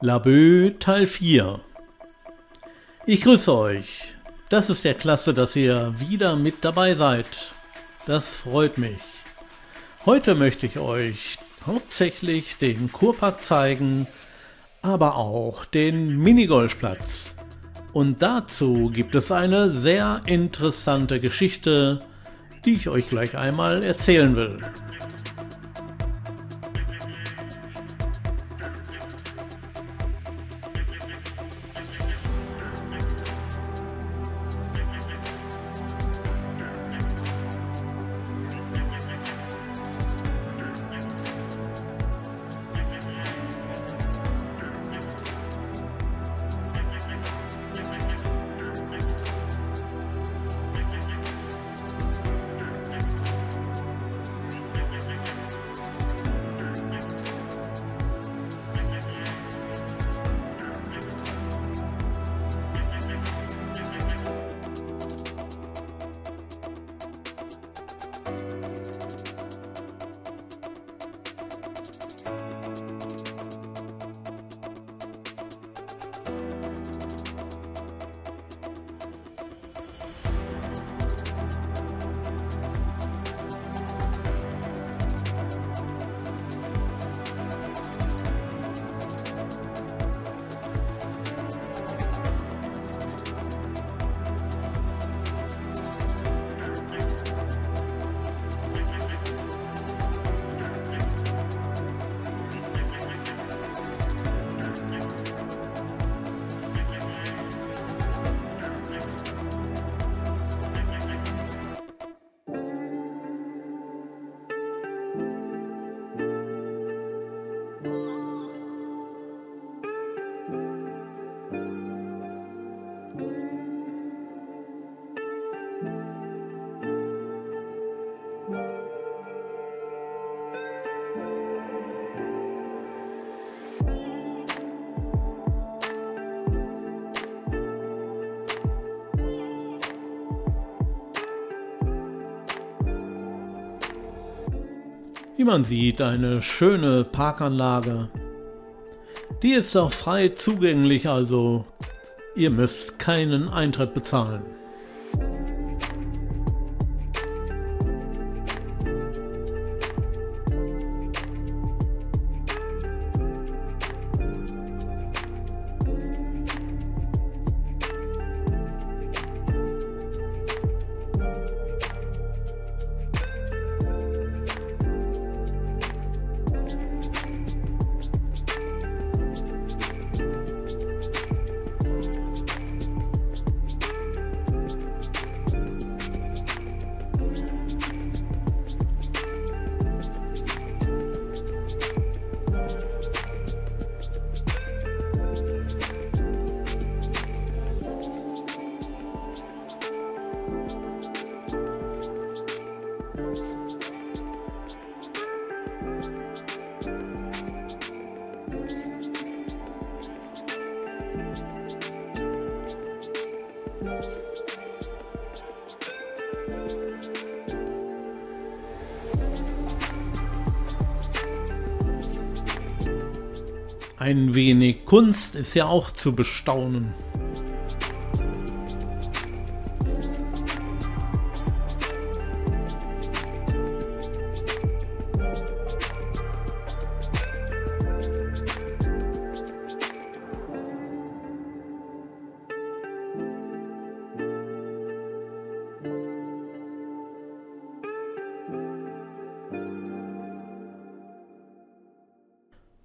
Laboe Teil 4. Ich grüße euch. Das ist ja klasse, dass ihr wieder mit dabei seid. Das freut mich. Heute möchte ich euch hauptsächlich den Kurpark zeigen, aber auch den Minigolfplatz. Und dazu gibt es eine sehr interessante Geschichte, die ich euch gleich einmal erzählen will. Wie man sieht, eine schöne Parkanlage. Die ist auch frei zugänglich, also ihr müsst keinen Eintritt bezahlen. Ein wenig Kunst ist ja auch zu bestaunen.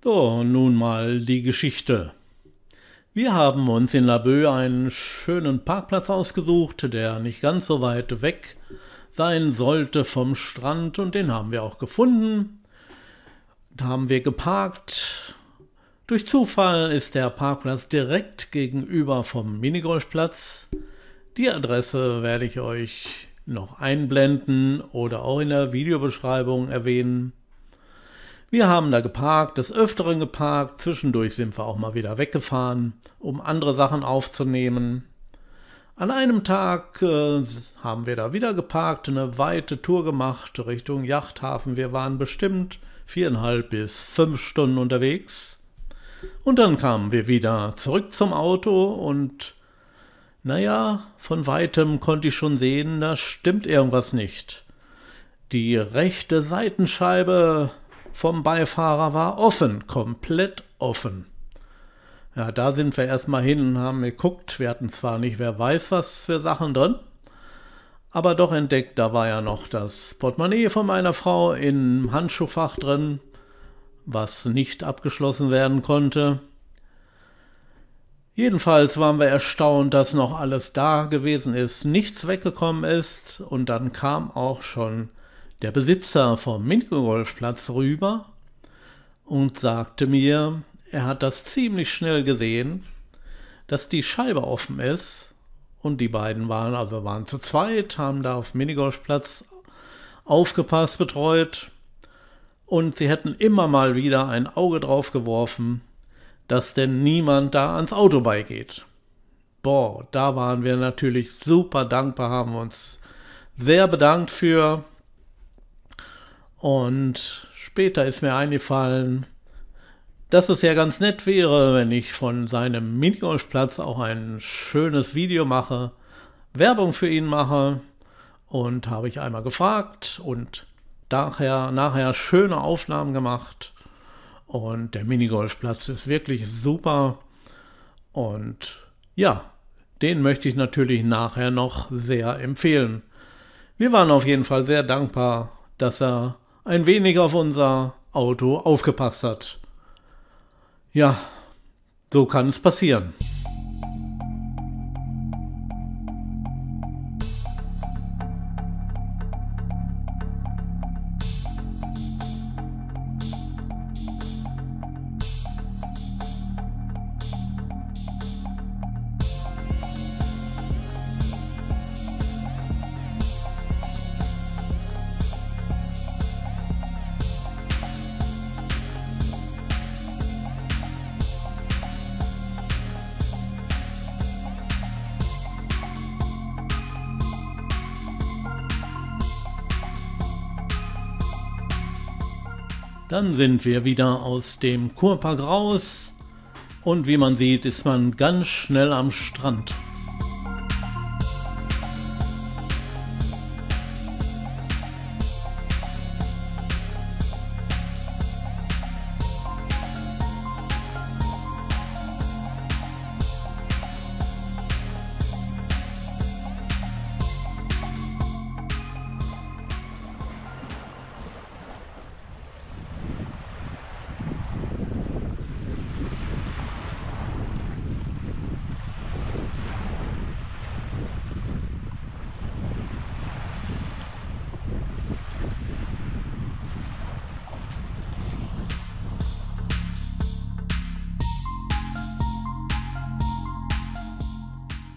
So, nun mal die Geschichte. Wir haben uns in Laboe einen schönen Parkplatz ausgesucht, der nicht ganz so weit weg sein sollte vom Strand, und den haben wir auch gefunden. Da haben wir geparkt. Durch Zufall ist der Parkplatz direkt gegenüber vom Minigolfplatz. Die Adresse werde ich euch noch einblenden oder auch in der Videobeschreibung erwähnen. Wir haben da geparkt, des Öfteren geparkt, zwischendurch sind wir auch mal wieder weggefahren, um andere Sachen aufzunehmen. An einem Tag haben wir da wieder geparkt, eine weite Tour gemacht Richtung Yachthafen. Wir waren bestimmt 4,5 bis 5 Stunden unterwegs. Und dann kamen wir wieder zurück zum Auto und naja, von weitem konnte ich schon sehen, da stimmt irgendwas nicht. Die rechte Seitenscheibe vom Beifahrer war offen, komplett offen. Ja, da sind wir erstmal hin und haben geguckt. Wir hatten zwar nicht, wer weiß was für Sachen drin, aber doch entdeckt, da war ja noch das Portemonnaie von meiner Frau im Handschuhfach drin, was nicht abgeschlossen werden konnte. Jedenfalls waren wir erstaunt, dass noch alles da gewesen ist, nichts weggekommen ist, und dann kam auch schon der Besitzer vom Minigolfplatz rüber und sagte mir, er hat das ziemlich schnell gesehen, dass die Scheibe offen ist, und die beiden waren zu zweit, haben da auf dem Minigolfplatz aufgepasst, betreut, und sie hätten immer mal wieder ein Auge drauf geworfen, dass denn niemand da ans Auto beigeht. Boah, da waren wir natürlich super dankbar, haben uns sehr bedankt für. Und später ist mir eingefallen, dass es ja ganz nett wäre, wenn ich von seinem Minigolfplatz auch ein schönes Video mache, Werbung für ihn mache, und habe ich einmal gefragt und nachher schöne Aufnahmen gemacht. Und der Minigolfplatz ist wirklich super. Und ja, den möchte ich natürlich nachher noch sehr empfehlen. Wir waren auf jeden Fall sehr dankbar, dass er ein wenig auf unser Auto aufgepasst hat. Ja, so kann es passieren. Dann sind wir wieder aus dem Kurpark raus und wie man sieht, ist man ganz schnell am Strand.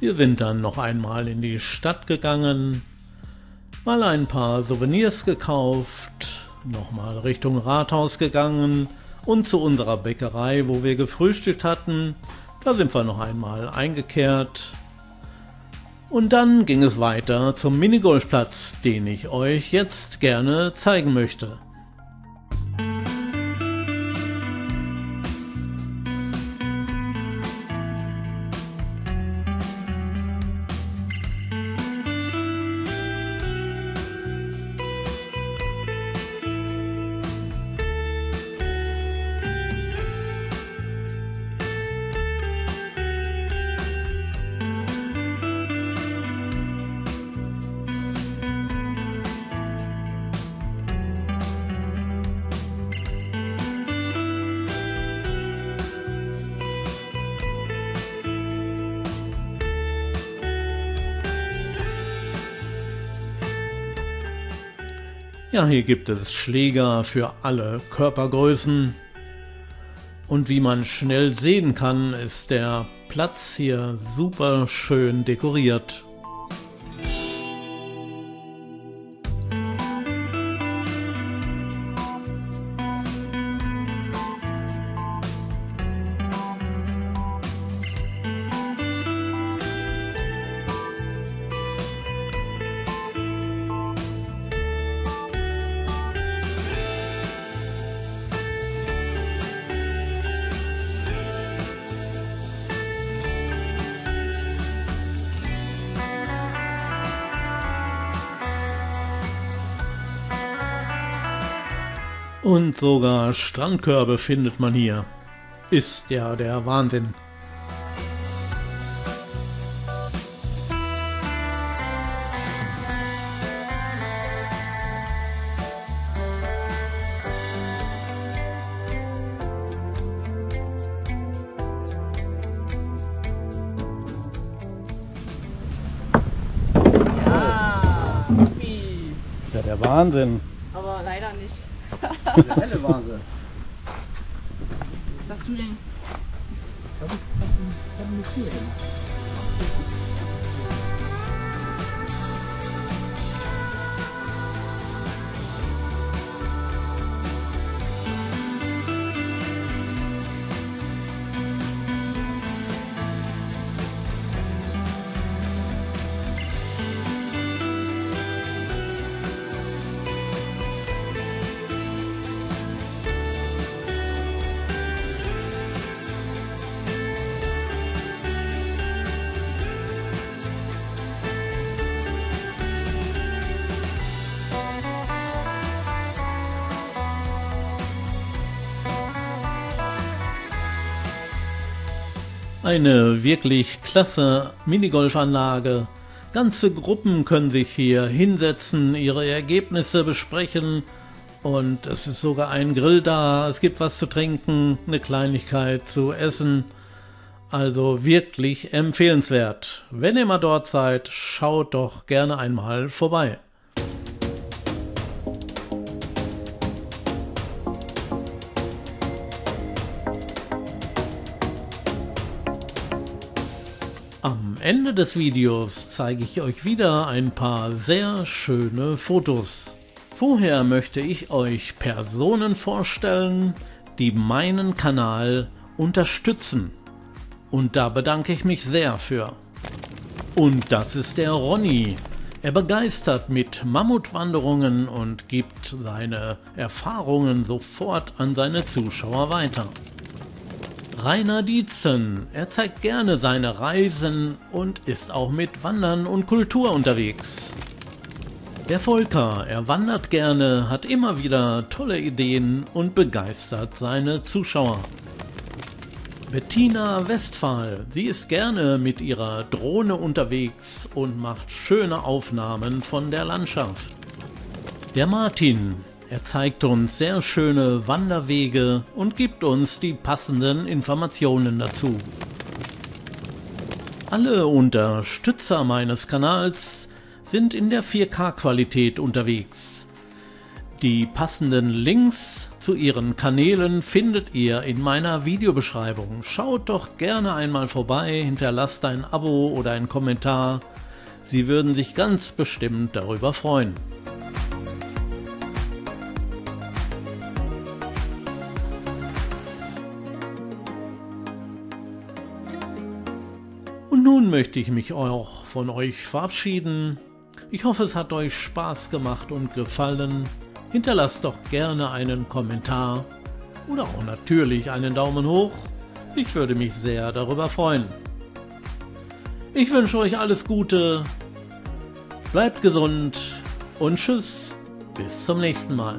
Wir sind dann noch einmal in die Stadt gegangen, mal ein paar Souvenirs gekauft, nochmal Richtung Rathaus gegangen und zu unserer Bäckerei, wo wir gefrühstückt hatten. Da sind wir noch einmal eingekehrt. Und dann ging es weiter zum Minigolfplatz, den ich euch jetzt gerne zeigen möchte. Ja, hier gibt es Schläger für alle Körpergrößen. Und wie man schnell sehen kann, ist der Platz hier super schön dekoriert. Und sogar Strandkörbe findet man hier. Ist ja der Wahnsinn. Ist ja der Wahnsinn. Aber leider nicht. Der helle Wahnsinn. Was hast du denn? Ich hab eine Tür gemacht. Eine wirklich klasse Minigolfanlage. Ganze Gruppen können sich hier hinsetzen, ihre Ergebnisse besprechen und es ist sogar ein Grill da, es gibt was zu trinken, eine Kleinigkeit zu essen. Also wirklich empfehlenswert. Wenn ihr mal dort seid, schaut doch gerne einmal vorbei. Am Ende des Videos zeige ich euch wieder ein paar sehr schöne Fotos. Vorher möchte ich euch Personen vorstellen, die meinen Kanal unterstützen. Und da bedanke ich mich sehr für. Und das ist der Ronny. Er begeistert mit Mammutwanderungen und gibt seine Erfahrungen sofort an seine Zuschauer weiter. Rainer Dietzen, er zeigt gerne seine Reisen und ist auch mit Wandern und Kultur unterwegs. Der Volker, er wandert gerne, hat immer wieder tolle Ideen und begeistert seine Zuschauer. Bettina Westphal, sie ist gerne mit ihrer Drohne unterwegs und macht schöne Aufnahmen von der Landschaft. Der Martin, er zeigt uns sehr schöne Wanderwege und gibt uns die passenden Informationen dazu. Alle Unterstützer meines Kanals sind in der 4K-Qualität unterwegs. Die passenden Links zu ihren Kanälen findet ihr in meiner Videobeschreibung. Schaut doch gerne einmal vorbei, hinterlasst ein Abo oder einen Kommentar. Sie würden sich ganz bestimmt darüber freuen. Und nun möchte ich mich auch von euch verabschieden. Ich hoffe, es hat euch Spaß gemacht und gefallen. Hinterlasst doch gerne einen Kommentar oder auch natürlich einen Daumen hoch. Ich würde mich sehr darüber freuen. Ich wünsche euch alles Gute, bleibt gesund und tschüss, bis zum nächsten Mal.